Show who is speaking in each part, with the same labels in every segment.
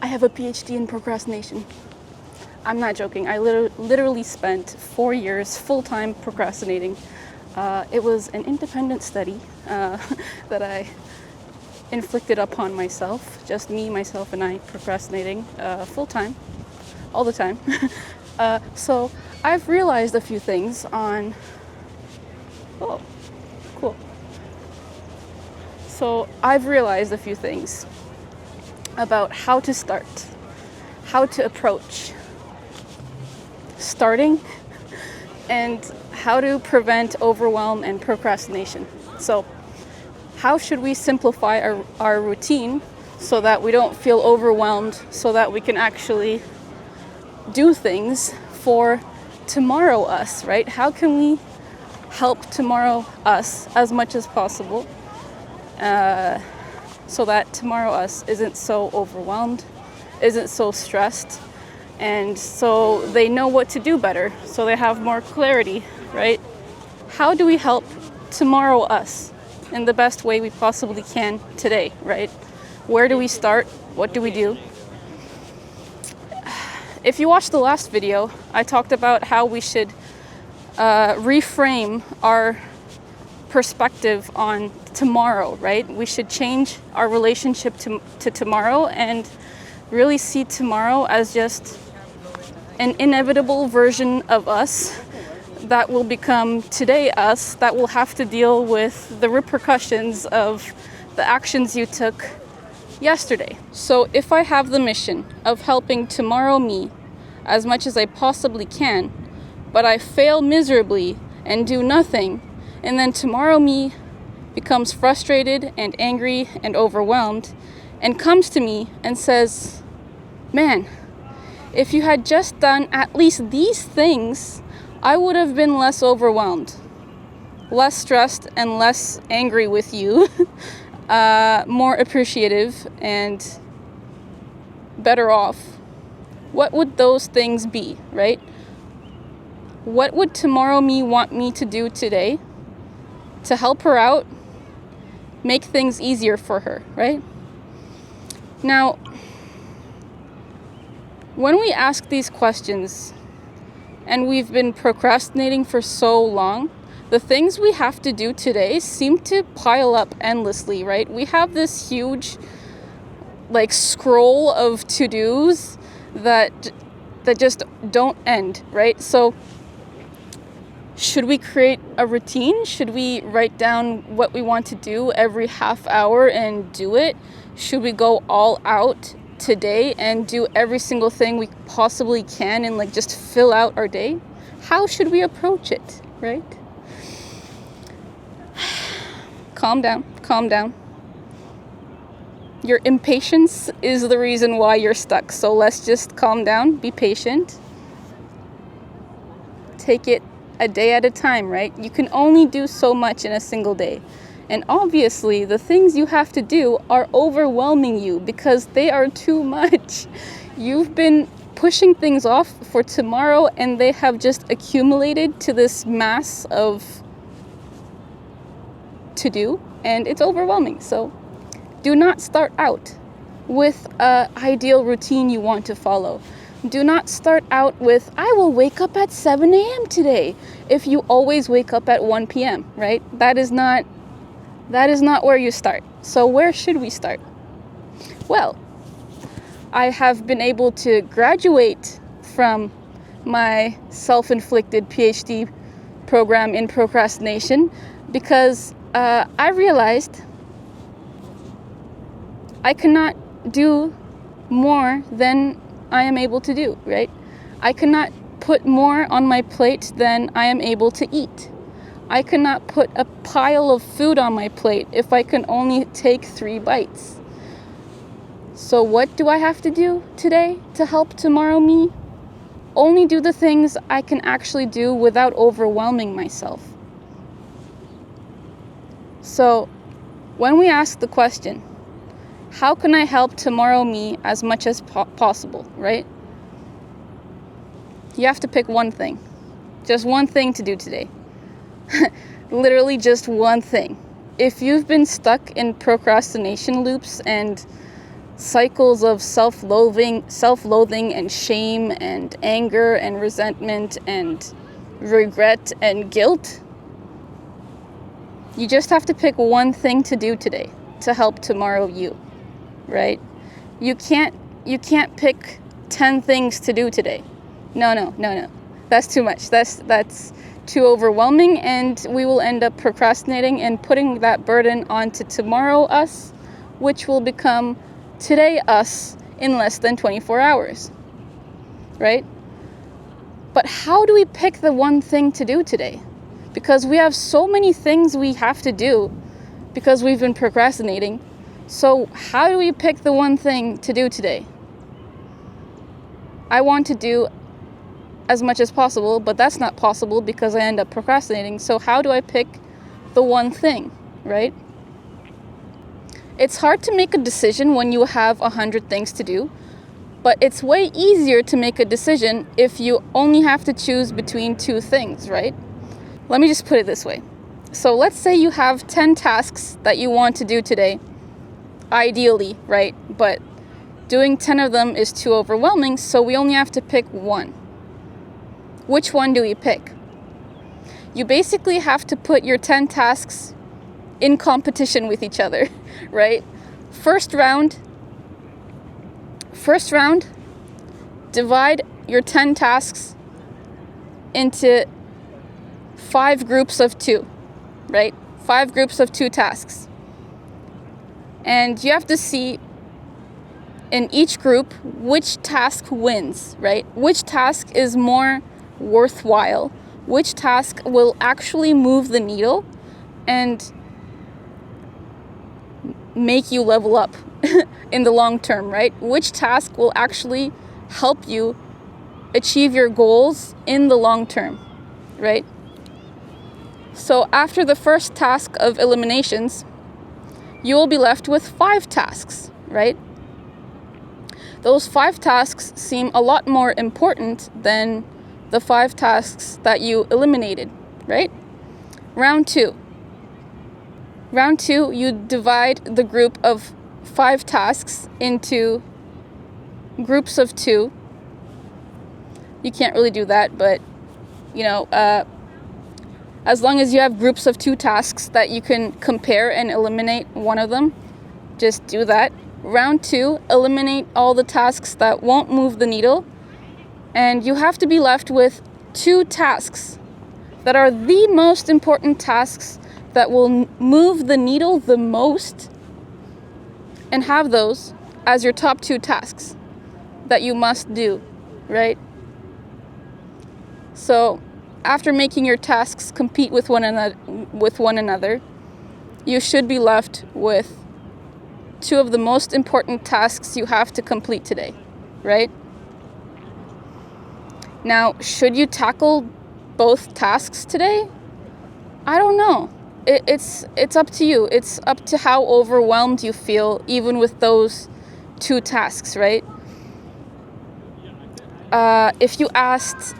Speaker 1: have a PhD in procrastination. I'm not joking. I literally spent 4 years full-time procrastinating. It was an independent study that I inflicted upon myself, just me, myself, and I procrastinating full-time, all the time. So I've realized a few things on... Oh, cool. So I've realized a few things about how to start, how to approach starting, and how to prevent overwhelm and procrastination. So how should we simplify our routine so that we don't feel overwhelmed, so that we can actually do things for tomorrow us, right? How can we help tomorrow us as much as possible so that tomorrow us isn't so overwhelmed, isn't so stressed, and so they know what to do better, so they have more clarity, right? How do we help tomorrow us in the best way we possibly can today, right? Where do we start? What do we do? If you watched the last video, I talked about how we should reframe our perspective on tomorrow, right? We should change our relationship to tomorrow and really see tomorrow as just an inevitable version of us that will become today us, that will have to deal with the repercussions of the actions you took yesterday. So if I have the mission of helping tomorrow me as much as I possibly can, but I fail miserably and do nothing, and then tomorrow me becomes frustrated and angry and overwhelmed and comes to me and says, man, if you had just done at least these things, I would have been less overwhelmed, less stressed and less angry with you, more appreciative and better off. What would those things be, right? What would tomorrow me want me to do today to help her out, make things easier for her, right? Now, when we ask these questions and we've been procrastinating for so long, the things we have to do today seem to pile up endlessly, right? We have this huge scroll of to-dos that just don't end, right? So should we create a routine? Should we write down what we want to do every half hour and do it? Should we go all out today and do every single thing we possibly can and just fill out our day? How should we approach it, right? Calm down, calm down. Your impatience is the reason why you're stuck. So let's just calm down, be patient. Take it a day at a time, right? You can only do so much in a single day. And obviously, the things you have to do are overwhelming you because they are too much. You've been pushing things off for tomorrow and they have just accumulated to this mass of to do, and it's overwhelming. So do not start out with an ideal routine you want to follow. Do not start out with, I will wake up at 7 a.m. today, if you always wake up at 1 p.m., right? That is not where you start. So where should we start? Well, I have been able to graduate from my self-inflicted PhD program in procrastination because I realized I cannot do more than I am able to do, right? I cannot put more on my plate than I am able to eat. I cannot put a pile of food on my plate if I can only take 3 bites. So what do I have to do today to help tomorrow me? Only do the things I can actually do without overwhelming myself. So when we ask the question, how can I help tomorrow me as much as possible, right? You have to pick one thing. Just one thing to do today. Literally just one thing. If you've been stuck in procrastination loops and cycles of self-loathing and shame and anger and resentment and regret and guilt. You just have to pick one thing to do today to help tomorrow you, right? You can't pick 10 things to do today. No. That's too much. That's too overwhelming, and we will end up procrastinating and putting that burden onto tomorrow us, which will become today us in less than 24 hours, right? But how do we pick the one thing to do today? Because we have so many things we have to do because we've been procrastinating. So how do we pick the one thing to do today? I want to do as much as possible, but that's not possible because I end up procrastinating. So how do I pick the one thing, right? It's hard to make a decision when you have 100 things to do, but it's way easier to make a decision if you only have to choose between two things, right? Let me just put it this way. So let's say you have 10 tasks that you want to do today, ideally, right? But doing 10 of them is too overwhelming, so we only have to pick one. Which one do we pick? You basically have to put your 10 tasks in competition with each other, right? First round, divide your 10 tasks into 5 groups of 2, right? 5 groups of 2 tasks. And you have to see in each group which task wins, right? Which task is more worthwhile? Which task will actually move the needle and make you level up in the long term, right? Which task will actually help you achieve your goals in the long term, right? So after the first task of eliminations, you will be left with 5 tasks, right? Those 5 tasks seem a lot more important than the 5 tasks that you eliminated, right? Round 2, you divide the group of 5 tasks into groups of 2. You can't really do that, but as long as you have groups of 2 tasks that you can compare and eliminate one of them, just do that. Round 2, eliminate all the tasks that won't move the needle, and you have to be left with 2 tasks that are the most important tasks that will move the needle the most, and have those as your top 2 tasks that you must do, right? So after making your tasks compete with one another, you should be left with 2 of the most important tasks you have to complete today, right? Now, should you tackle both tasks today? I don't know. It's up to you. It's up to how overwhelmed you feel, even with those 2 tasks, right? If you asked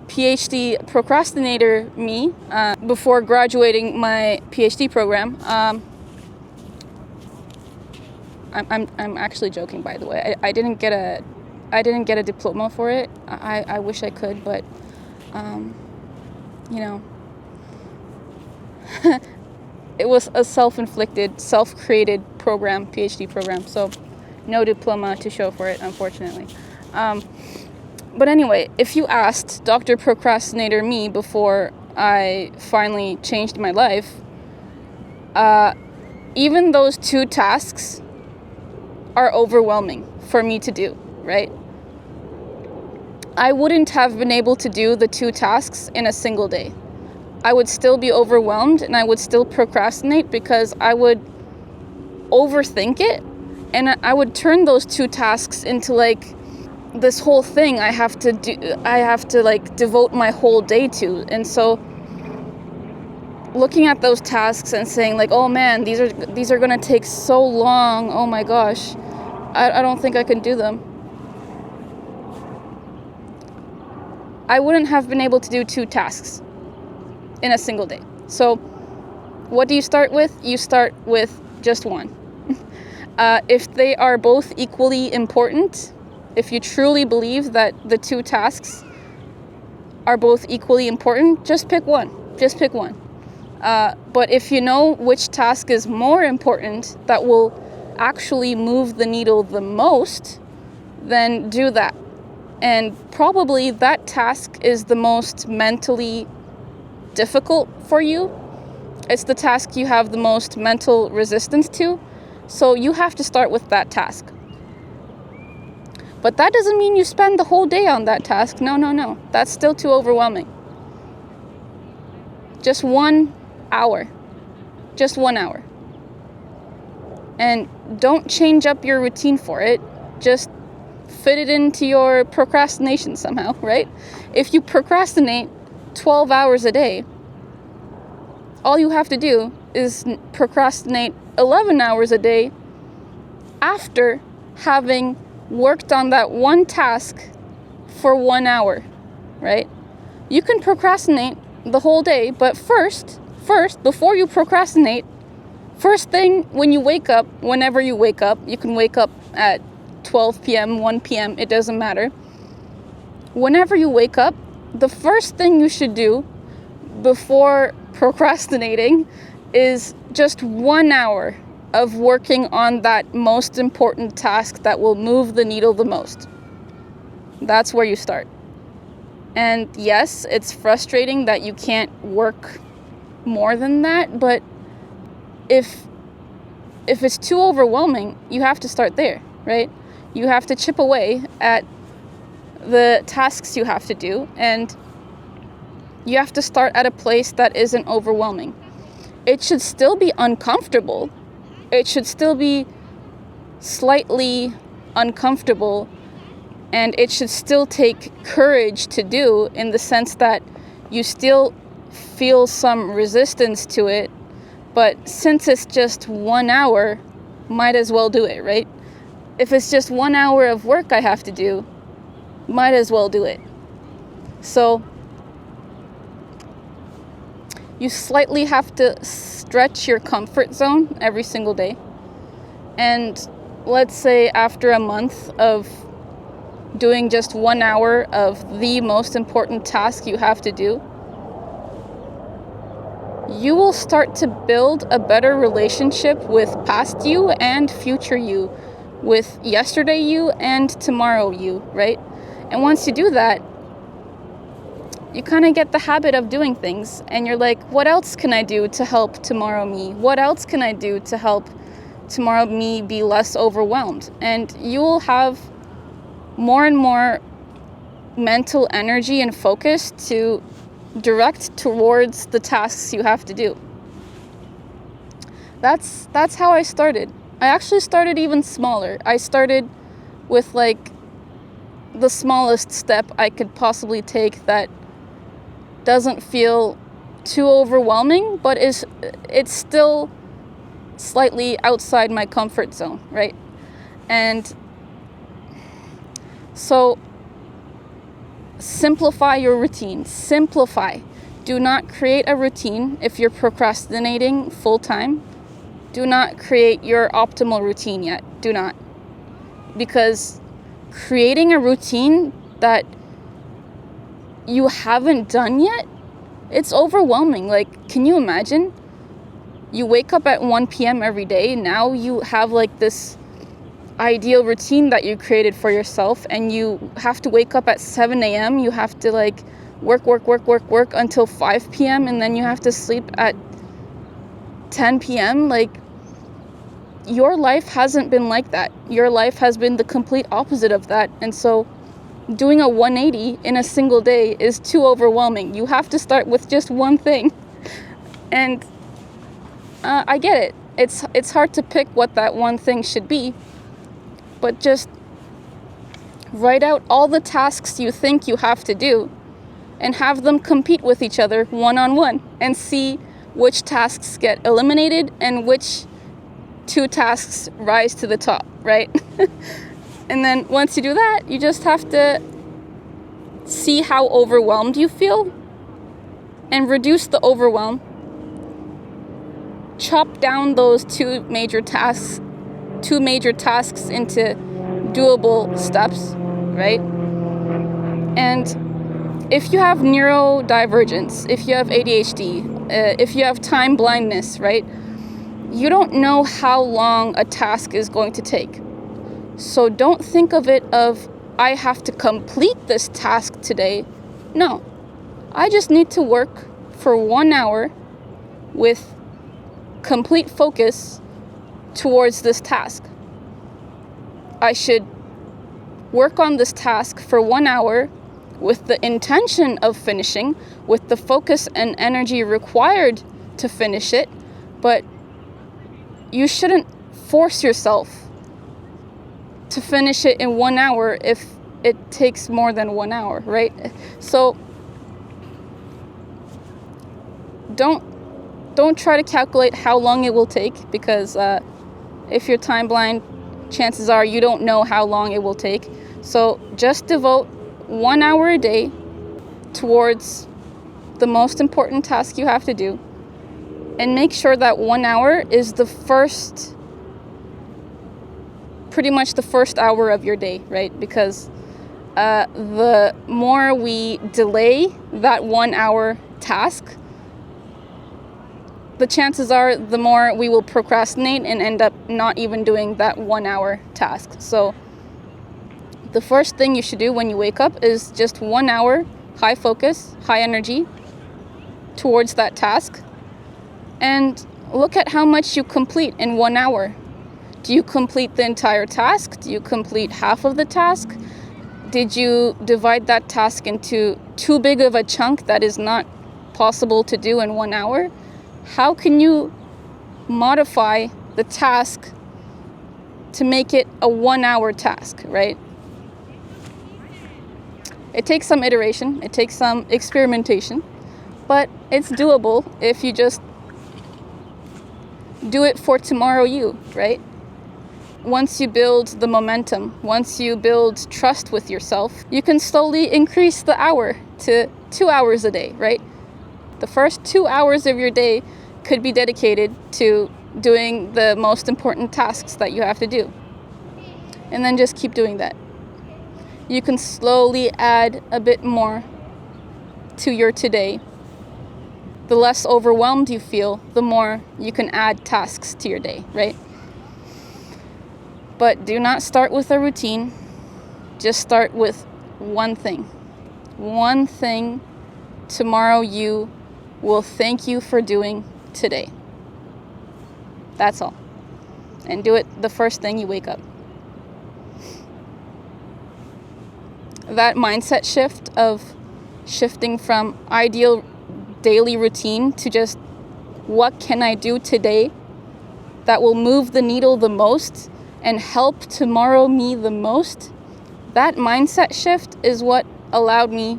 Speaker 1: PhD procrastinator me before graduating my PhD program, I'm actually joking, by the way. I didn't get a diploma for it. I wish I could, but it was a self-inflicted, self-created program, PhD program. So no diploma to show for it, unfortunately. But anyway, if you asked Dr. Procrastinator me before I finally changed my life, even those 2 tasks are overwhelming for me to do, right? I wouldn't have been able to do the 2 tasks in a single day. I would still be overwhelmed and I would still procrastinate because I would overthink it, and I would turn those 2 tasks into like this whole thing I have to devote my whole day to. And so looking at those tasks and saying like, oh man, these are going to take so long. Oh my gosh. I don't think I can do them. I wouldn't have been able to do 2 tasks in a single day. So what do you start with? You start with just one. If they are both equally important, if you truly believe that the two tasks are both equally important, just pick one. Just pick one. But if you know which task is more important, that will actually move the needle the most, then do that. And probably that task is the most mentally difficult for you. It's the task you have the most mental resistance to. So you have to start with that task. But that doesn't mean you spend the whole day on that task. No. That's still too overwhelming. Just 1 hour. Just 1 hour. And don't change up your routine for it. Just fit it into your procrastination somehow, right? If you procrastinate 12 hours a day, all you have to do is procrastinate 11 hours a day after having worked on that one task for 1 hour, right? You can procrastinate the whole day, but first, before you procrastinate, first thing when you wake up, whenever you wake up, you can wake up at 12 p.m., 1 p.m., it doesn't matter. Whenever you wake up, the first thing you should do before procrastinating is just 1 hour of working on that most important task that will move the needle the most. That's where you start. And yes, it's frustrating that you can't work more than that, but if it's too overwhelming, you have to start there, right? You have to chip away at the tasks you have to do, and you have to start at a place that isn't overwhelming. It should still be uncomfortable. It should still be slightly uncomfortable, and it should still take courage to do, in the sense that you still feel some resistance to it. But since it's just 1 hour, might as well do it, right? If it's just 1 hour of work I have to do, might as well do it. So you slightly have to stretch your comfort zone every single day. And let's say after a month of doing just 1 hour of the most important task you have to do, you will start to build a better relationship with past you and future you, with yesterday you and tomorrow you, right? And once you do that, you kind of get the habit of doing things, and you're like, what else can I do to help tomorrow me? What else can I do to help tomorrow me be less overwhelmed? And you will have more and more mental energy and focus to direct towards the tasks you have to do. That's how I started. I actually started even smaller. I started with like the smallest step I could possibly take that doesn't feel too overwhelming, but it's still slightly outside my comfort zone, right? And so simplify your routine. Simplify. Do not create a routine if you're procrastinating full time. Do not create your optimal routine yet. Do not. Because creating a routine that you haven't done yet, it's overwhelming. Like, can you imagine? You wake up at 1 p.m. every day. Now you have like this ideal routine that you created for yourself, and you have to wake up at 7 a.m. You have to like work until 5 p.m. and then you have to sleep at 10 p.m. Like, your life hasn't been like that. Your life has been the complete opposite of that. And so doing a 180 in a single day is too overwhelming. You have to start with just one thing. And I get it. It's hard to pick what that one thing should be. But just write out all the tasks you think you have to do and have them compete with each other one-on-one, and see which tasks get eliminated and which two tasks rise to the top, right? And then once you do that, you just have to see how overwhelmed you feel and reduce the overwhelm. Chop down those two major tasks two major tasks into doable steps, right? And if you have neurodivergence, if you have ADHD, if you have time blindness, right? You don't know how long a task is going to take. So don't think of it of, I have to complete this task today. No, I just need to work for 1 hour with complete focus towards this task. I should work on this task for 1 hour with the intention of finishing, with the focus and energy required to finish it, but you shouldn't force yourself to finish it in 1 hour if it takes more than 1 hour, right? So don't try to calculate how long it will take, because if you're time blind, chances are you don't know how long it will take. So just devote 1 hour a day towards the most important task you have to do, and make sure that 1 hour is pretty much the first hour of your day, right? Because the more we delay that 1 hour task, the chances are the more we will procrastinate and end up not even doing that 1 hour task. So the first thing you should do when you wake up is just 1 hour, high focus, high energy towards that task, and look at how much you complete in 1 hour. Do you complete the entire task? Do you complete half of the task? Did you divide that task into too big of a chunk that is not possible to do in 1 hour? How can you modify the task to make it a 1 hour task, right? It takes some iteration, it takes some experimentation, but it's doable if you just do it for tomorrow you, right? Once you build the momentum, once you build trust with yourself, you can slowly increase the hour to 2 hours a day, right? The first 2 hours of your day could be dedicated to doing the most important tasks that you have to do. And then just keep doing that. You can slowly add a bit more to your today. The less overwhelmed you feel, the more you can add tasks to your day, right? But do not start with a routine. Just start with one thing. One thing tomorrow you will thank you for doing today. That's all. And do it the first thing you wake up. That mindset shift of shifting from ideal daily routine to just what can I do today that will move the needle the most and help tomorrow me the most, that mindset shift is what allowed me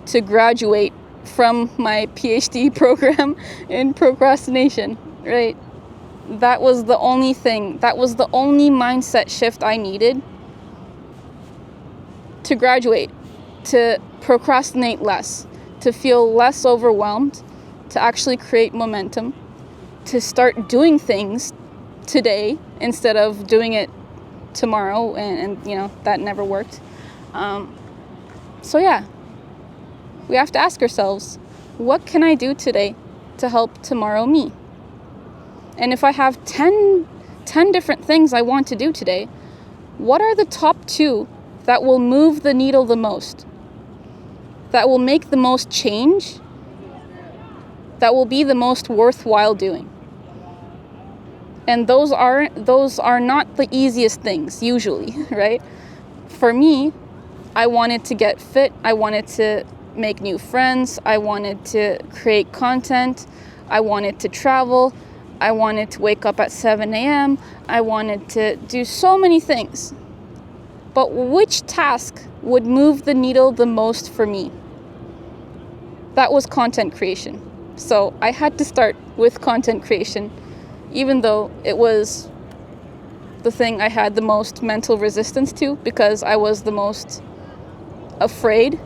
Speaker 1: to graduate from my PhD program in procrastination, right? That was the only thing, that was the only mindset shift I needed to graduate, to procrastinate less, to feel less overwhelmed, to actually create momentum, to start doing things today instead of doing it tomorrow, and you know, that never worked. So yeah, we have to ask ourselves, what can I do today to help tomorrow me? And if I have 10 different things I want to do today, what are the top 2 that will move the needle the most, that will make the most change, that will be the most worthwhile doing? And those are not the easiest things usually, right? For me, I wanted to get fit, I wanted to make new friends, I wanted to create content, I wanted to travel, I wanted to wake up at 7 a.m., I wanted to do so many things. But which task would move the needle the most for me? That was content creation. So I had to start with content creation, even though it was the thing I had the most mental resistance to, because I was the most afraid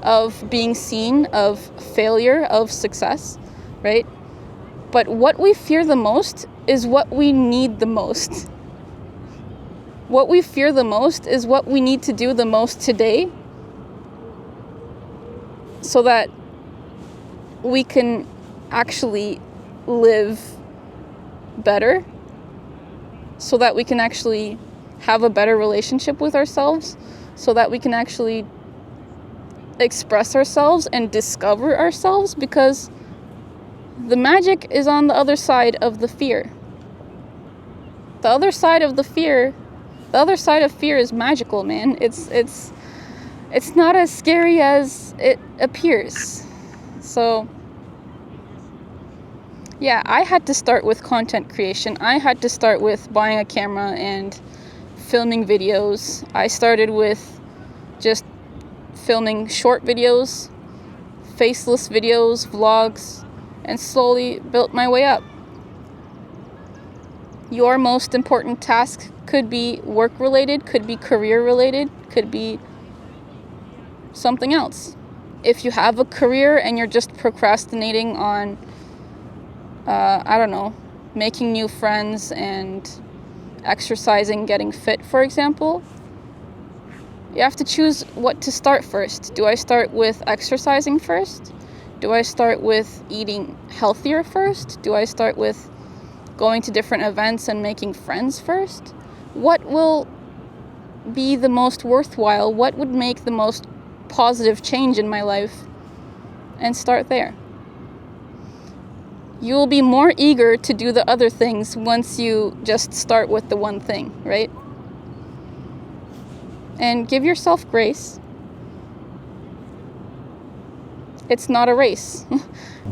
Speaker 1: of being seen, of failure, of success, right? But what we fear the most is what we need the most. what we fear the most is what we need to do the most today so that we can actually live better, so that we can actually have a better relationship with ourselves, so that we can actually express ourselves and discover ourselves, because the magic is on the other side of the fear. The other side of fear is magical, man. It's not as scary as it appears. So yeah, I had to start with content creation. I had to start with buying a camera and filming videos. I started with just filming short videos, faceless videos, vlogs, and slowly built my way up. Your most important task could be work-related, could be career-related, could be something else. If you have a career and you're just procrastinating on, making new friends and exercising, getting fit, for example, you have to choose what to start first. Do I start with exercising first? Do I start with eating healthier first? Do I start with going to different events and making friends first? What will be the most worthwhile? What would make the most positive change in my life? And start there. You will be more eager to do the other things once you just start with the one thing, right? And give yourself grace. It's not a race.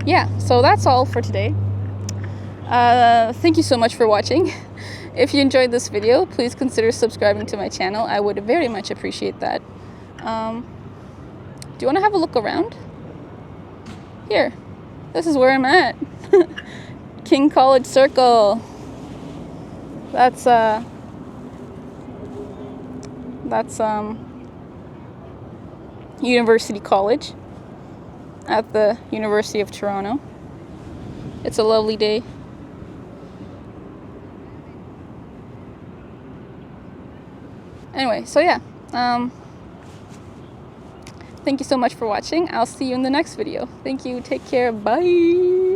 Speaker 1: Yeah, so that's all for today. Thank you so much for watching. If you enjoyed this video, please consider subscribing to my channel. I would very much appreciate that. Do you want to have a look around? Here, this is where I'm at. King College Circle. That's University College at the University of Toronto. It's a lovely day. Anyway, so yeah, thank you so much for watching. I'll see you in the next video. Thank you. Take care. Bye.